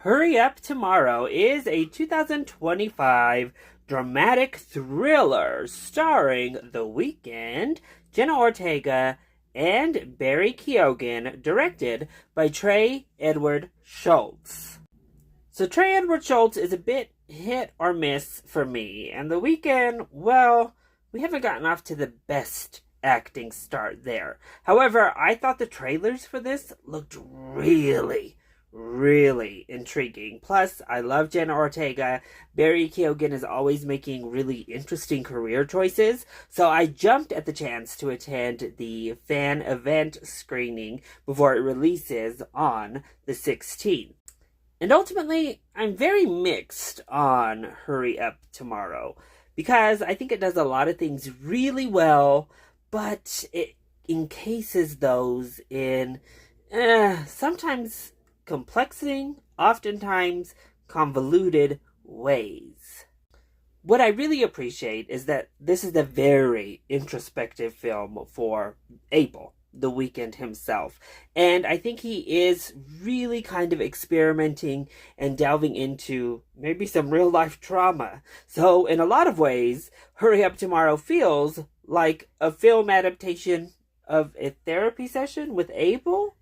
Hurry Up Tomorrow is a 2025 dramatic thriller starring The Weeknd, Jenna Ortega, and Barry Keoghan, directed by Trey Edward Schultz. So Trey Edward Schultz is a bit hit or miss for me, and The Weeknd, well, we haven't gotten off to the best acting start there. However, I thought the trailers for this looked really intriguing. Plus, I love Jenna Ortega. Barry Keoghan is always making really interesting career choices, so I jumped at the chance to attend the fan event screening before it releases on the 16th. And ultimately, I'm very mixed on Hurry Up Tomorrow, because I think it does a lot of things really well, but it encases those in sometimes complexing, oftentimes convoluted ways. What I really appreciate is that this is a very introspective film for Abel, The Weeknd himself. And I think he is really kind of experimenting and delving into maybe some real life trauma. So in a lot of ways, Hurry Up Tomorrow feels like a film adaptation of a therapy session with Abel.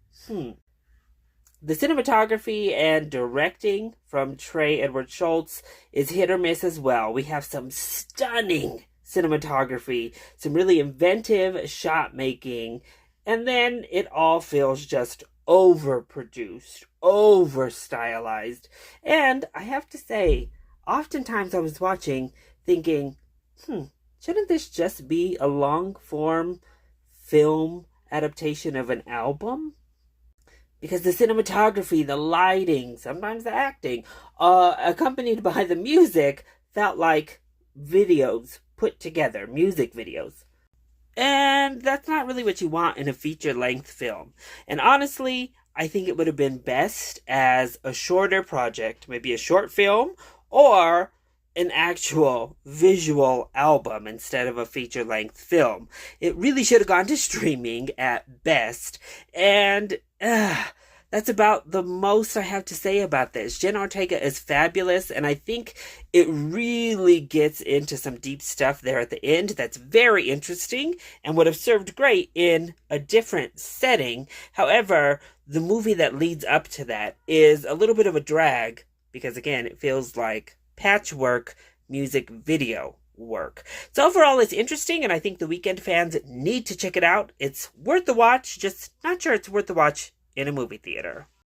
The cinematography and directing from Trey Edward Schultz is hit or miss as well. We have some stunning cinematography, some really inventive shot making, and then it all feels just overproduced, over-stylized. And I have to say, oftentimes I was watching thinking, shouldn't this just be a long-form film adaptation of an album? Because the cinematography, the lighting, sometimes the acting, accompanied by the music, felt like videos put together, music videos. And that's not really what you want in a feature-length film. And honestly, I think it would have been best as a shorter project, maybe a short film, or an actual visual album instead of a feature-length film. It really should have gone to streaming at best. And that's about the most I have to say about this. Jenna Ortega is fabulous, and I think it really gets into some deep stuff there at the end that's very interesting and would have served great in a different setting. However, the movie that leads up to that is a little bit of a drag because, again, it feels like patchwork music video work. So overall, it's interesting, and I think The Weeknd fans need to check it out. It's worth the watch, just not sure it's worth the watch in a movie theater.